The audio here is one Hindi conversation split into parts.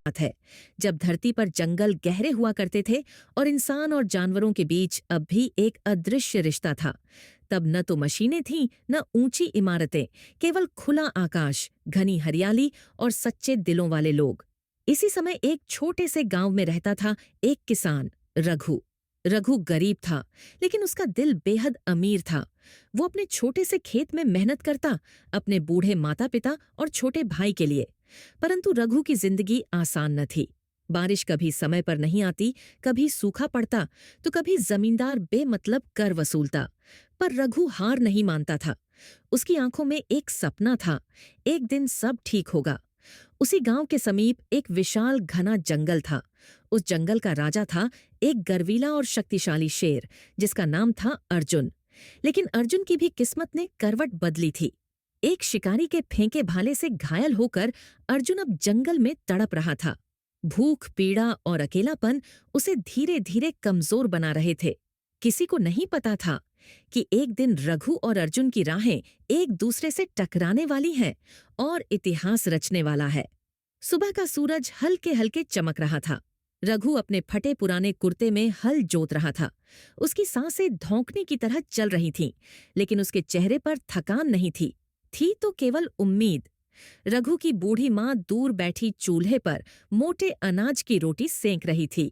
बात है, जब धरती पर जंगल गहरे हुआ करते थे और इंसान और जानवरों के बीच अब भी एक अदृश्य रिश्ता था। तब न तो मशीनें थीं, न ऊंची इमारतें, केवल खुला आकाश, घनी हरियाली और सच्चे दिलों वाले लोग। इसी समय एक छोटे से गांव में रहता था एक किसान, रघु। रघु गरीब था, लेकिन उसका दिल बेहद अमीर था। वो अपने छोटे से खेत में मेहनत करता, अपने बूढ़े माता पिता और छोटे भाई के लिए। परंतु रघु की जिंदगी आसान न थी। बारिश कभी समय पर नहीं आती, कभी सूखा पड़ता, तो कभी जमींदार बेमतलब कर वसूलता। पर रघु हार नहीं मानता था। उसकी आंखों में एक सपना था, एक दिन सब ठीक होगा। उसी गांव के समीप एक विशाल घना जंगल था। उस जंगल का राजा था एक गर्वीला और शक्तिशाली शेर, जिसका नाम था अर्जुन। लेकिन अर्जुन की भी किस्मत ने करवट बदली थी। एक शिकारी के फेंके भाले से घायल होकर अर्जुन अब जंगल में तड़प रहा था। भूख, पीड़ा और अकेलापन उसे धीरे धीरे कमजोर बना रहे थे। किसी को नहीं पता था कि एक दिन रघु और अर्जुन की राहें एक दूसरे से टकराने वाली हैं और इतिहास रचने वाला है। सुबह का सूरज हल्के हल्के चमक रहा था। रघु अपने फटे पुराने कुर्ते में हल जोत रहा था। उसकी सांसें धौंकने की तरह चल रही थीं, लेकिन उसके चेहरे पर थकान नहीं थी। थी तो केवल उम्मीद। रघु की बूढ़ी माँ दूर बैठी चूल्हे पर मोटे अनाज की रोटी सेंक रही थी।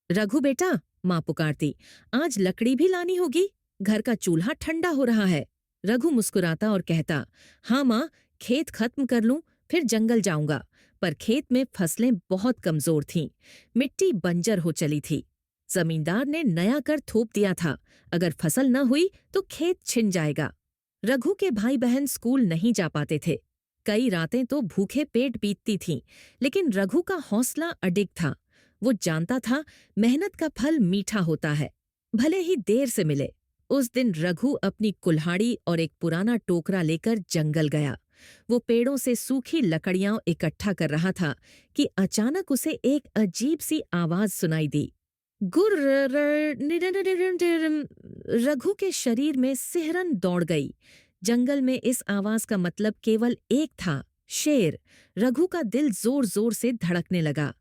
रघु बेटा, माँ पुकारती, आज लकड़ी भी लानी होगी, घर का चूल्हा ठंडा हो रहा है। रघु मुस्कुराता और कहता, हाँ माँ, खेत खत्म कर लूं, फिर जंगल जाऊंगा। पर खेत में फसलें बहुत कमजोर थीं, मिट्टी बंजर हो चली थी। जमींदार ने नया कर थोप दिया था, अगर फसल न हुई तो खेत छिन जाएगा। रघु के भाई बहन स्कूल नहीं जा पाते थे। कई रातें तो भूखे पेट बीतती थीं, लेकिन रघु का हौसला अडिग था। वो जानता था मेहनत का फल मीठा होता है, भले ही देर से मिले। उस दिन रघु अपनी कुल्हाड़ी और एक पुराना टोकरा लेकर जंगल गया। वो पेड़ों से सूखी लकड़ियां इकट्ठा कर रहा था कि अचानक उसे एक अजीब सी आवाज सुनाई दी। गुर्र। रघु के शरीर में सिहरन दौड़ गई। जंगल में इस आवाज का मतलब केवल एक था, शेर। रघु का दिल जोर जोर से धड़कने लगा।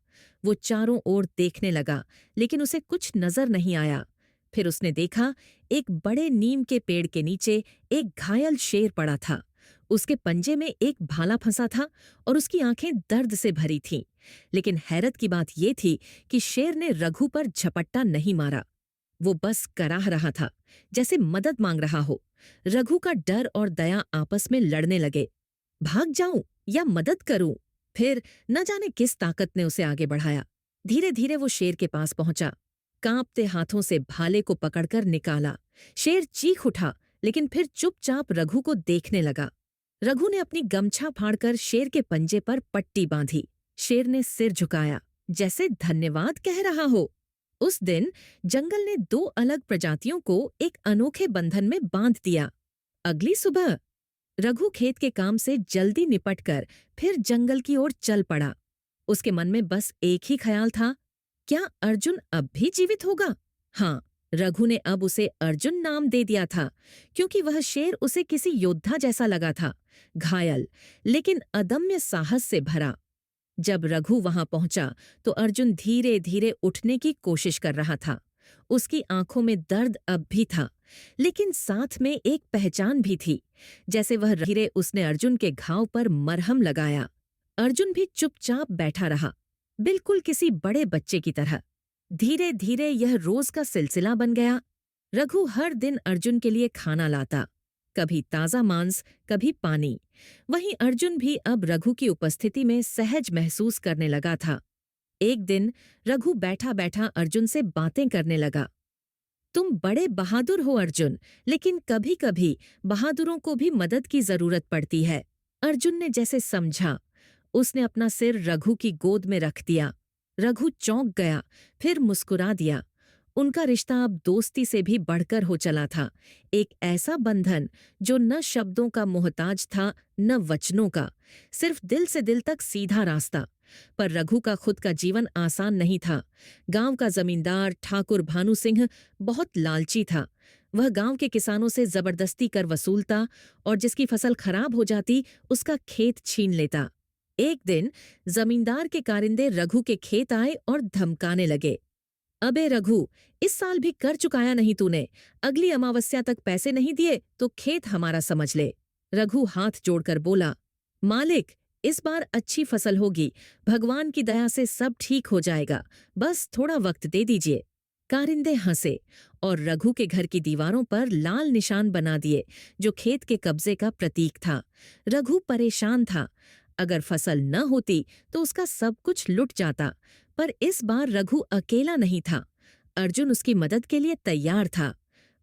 वो चारों ओर देखने लगा, लेकिन उसे कुछ नजर नहीं आया। फिर उसने देखा, एक बड़े नीम के पेड़ के नीचे एक घायल शेर पड़ा था। उसके पंजे में एक भाला फंसा था और उसकी आंखें दर्द से भरी थीं। लेकिन हैरत की बात यह थी कि शेर ने रघु पर झपट्टा नहीं मारा। वो बस कराह रहा था, जैसे मदद मांग रहा हो। रघु का डर और दया आपस में लड़ने लगे। भाग जाऊं या मदद करूं? फिर न जाने किस ताकत ने उसे आगे बढ़ाया। धीरे धीरे वो शेर के पास पहुंचा। कांपते हाथों से भाले को पकड़कर निकाला। शेर चीख उठा, लेकिन फिर चुपचाप रघु को देखने लगा। रघु ने अपनी गमछा फाड़कर शेर के पंजे पर पट्टी बांधी। शेर ने सिर झुकाया, जैसे धन्यवाद कह रहा हो। उस दिन जंगल ने दो अलग प्रजातियों को एक अनोखे बंधन में बांध दिया। अगली सुबह रघु खेत के काम से जल्दी निपटकर फिर जंगल की ओर चल पड़ा। उसके मन में बस एक ही ख्याल था, क्या अर्जुन अब भी जीवित होगा? हाँ, रघु ने अब उसे अर्जुन नाम दे दिया था, क्योंकि वह शेर उसे किसी योद्धा जैसा लगा था, घायल लेकिन अदम्य साहस से भरा। जब रघु वहां पहुंचा तो अर्जुन धीरे धीरे उठने की कोशिश कर रहा था। उसकी आंखों में दर्द अब भी था, लेकिन साथ में एक पहचान भी थी। जैसे वह धीरे उसने अर्जुन के घाव पर मरहम लगाया। अर्जुन भी चुपचाप बैठा रहा, बिल्कुल किसी बड़े बच्चे की तरह। धीरे धीरे यह रोज का सिलसिला बन गया। रघु हर दिन अर्जुन के लिए खाना लाता, कभी ताजा मांस, कभी पानी। वहीं अर्जुन भी अब रघु की उपस्थिति में सहज महसूस करने लगा था। एक दिन रघु बैठा बैठा अर्जुन से बातें करने लगा। तुम बड़े बहादुर हो अर्जुन, लेकिन कभी कभी बहादुरों को भी मदद की जरूरत पड़ती है। अर्जुन ने जैसे समझा। उसने अपना सिर रघु की गोद में रख दिया। रघु चौंक गया, फिर मुस्कुरा दिया। उनका रिश्ता अब दोस्ती से भी बढ़कर हो चला था, एक ऐसा बंधन जो न शब्दों का मोहताज था, न वचनों का, सिर्फ दिल से दिल तक सीधा रास्ता। पर रघु का खुद का जीवन आसान नहीं था। गांव का जमींदार ठाकुर भानु सिंह बहुत लालची था। वह गांव के किसानों से जबरदस्ती कर वसूलता और जिसकी फसल खराब हो जाती उसका खेत छीन लेता। एक दिन जमींदार के कारिंदे रघु के खेत आए और धमकाने लगे। अबे रघु, इस साल भी कर चुकाया नहीं तूने। अगली अमावस्या तक पैसे नहीं दिए तो खेत हमारा समझ ले। रघु हाथ जोड़कर बोला, मालिक, इस बार अच्छी फसल होगी। भगवान की दया से सब ठीक हो जाएगा। बस थोड़ा वक्त दे दीजिए। कारिंदे हंसे और रघु के घर की दीवारों पर लाल निशान बना दिए, जो खेत के कब्जे का प्रतीक था। रघु परेशान था। अगर फसल न होती तो उसका सब कुछ लुट जाता। पर इस बार रघु अकेला नहीं था। अर्जुन उसकी मदद के लिए तैयार था,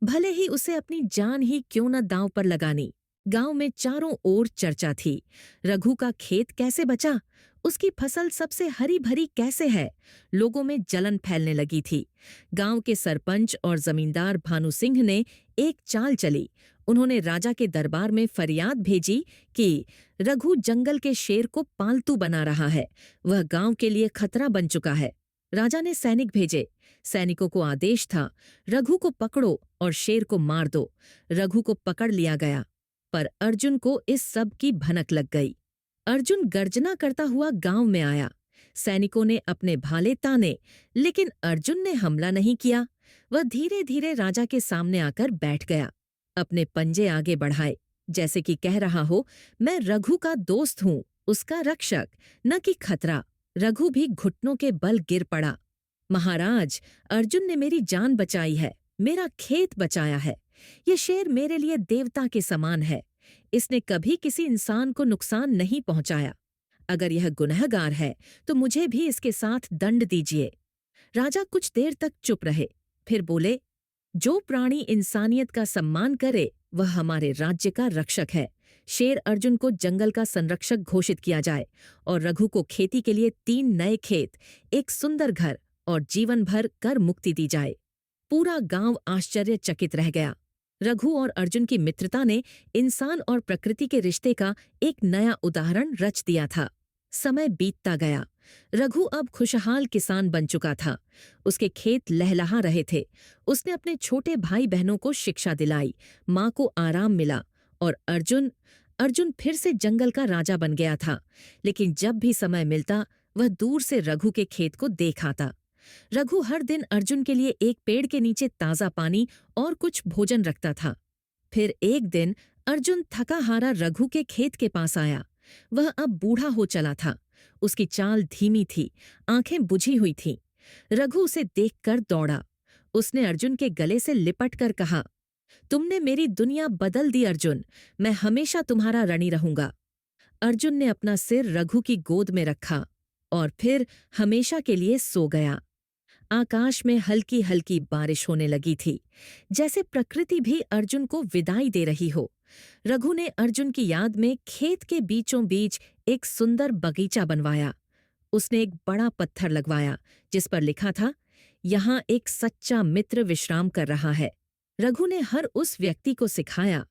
भले ही उसे अपनी जान ही क्यों न दांव पर लगानी। गांव में चारों ओर चर्चा थी। रघु का खेत कैसे बचा? उसकी फसल सबसे हरी भरी कैसे है? लोगों में जलन फैलने लगी थी। गांव के सरपंच और जमींदार भानु सिंह ने एक चाल चली। उन्होंने राजा के दरबार में फरियाद भेजी कि रघु जंगल के शेर को पालतू बना रहा है। वह गांव के लिए खतरा बन चुका है। राजा ने सैनिक भेजे। सैनिकों को आदेश था, रघु को पकड़ो और शेर को मार दो। रघु को पकड़ लिया गया, पर अर्जुन को इस सब की भनक लग गई। अर्जुन गर्जना करता हुआ गांव में आया। सैनिकों ने अपने भाले ताने, लेकिन अर्जुन ने हमला नहीं किया। वह धीरे धीरे राजा के सामने आकर बैठ गया। अपने पंजे आगे बढ़ाए, जैसे कि कह रहा हो, मैं रघु का दोस्त हूं, उसका रक्षक, न कि खतरा। रघु भी घुटनों के बल गिर पड़ा। महाराज, अर्जुन ने मेरी जान बचाई है, मेरा खेत बचाया है। ये शेर मेरे लिए देवता के समान है। इसने कभी किसी इंसान को नुकसान नहीं पहुंचाया। अगर यह गुनहगार है तो मुझे भी इसके साथ दंड दीजिए। राजा कुछ देर तक चुप रहे, फिर बोले, जो प्राणी इंसानियत का सम्मान करे वह हमारे राज्य का रक्षक है। शेर अर्जुन को जंगल का संरक्षक घोषित किया जाए और रघु को खेती के लिए 3 नए खेत, एक सुंदर घर और जीवन भर कर मुक्ति दी जाए। पूरा गांव आश्चर्यचकित रह गया। रघु और अर्जुन की मित्रता ने इंसान और प्रकृति के रिश्ते का एक नया उदाहरण रच दिया था। समय बीतता गया। रघु अब खुशहाल किसान बन चुका था। उसके खेत लहलहा रहे थे। उसने अपने छोटे भाई बहनों को शिक्षा दिलाई, माँ को आराम मिला और अर्जुन फिर से जंगल का राजा बन गया था। लेकिन जब भी समय मिलता वह दूर से रघु के खेत को देख आता। रघु हर दिन अर्जुन के लिए एक पेड़ के नीचे ताज़ा पानी और कुछ भोजन रखता था। फिर एक दिन अर्जुन थका हारा रघु के खेत के पास आया। वह अब बूढ़ा हो चला था। उसकी चाल धीमी थी, आंखें बुझी हुई थीं। रघु उसे देखकर दौड़ा। उसने अर्जुन के गले से लिपट कर कहा, तुमने मेरी दुनिया बदल दी अर्जुन, मैं हमेशा तुम्हारा ऋणी रहूंगा। अर्जुन ने अपना सिर रघु की गोद में रखा और फिर हमेशा के लिए सो गया। आकाश में हल्की हल्की बारिश होने लगी थी, जैसे प्रकृति भी अर्जुन को विदाई दे रही हो। रघु ने अर्जुन की याद में खेत के बीचों बीच एक सुंदर बगीचा बनवाया। उसने एक बड़ा पत्थर लगवाया जिस पर लिखा था, यहाँ एक सच्चा मित्र विश्राम कर रहा है। रघु ने हर उस व्यक्ति को सिखाया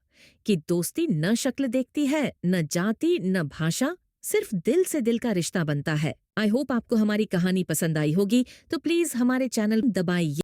कि दोस्ती न शक्ल देखती है, न जाति, न भाषा, सिर्फ दिल से दिल का रिश्ता बनता है। आई होप आपको हमारी कहानी पसंद आई होगी, तो प्लीज हमारे चैनल दबाइए।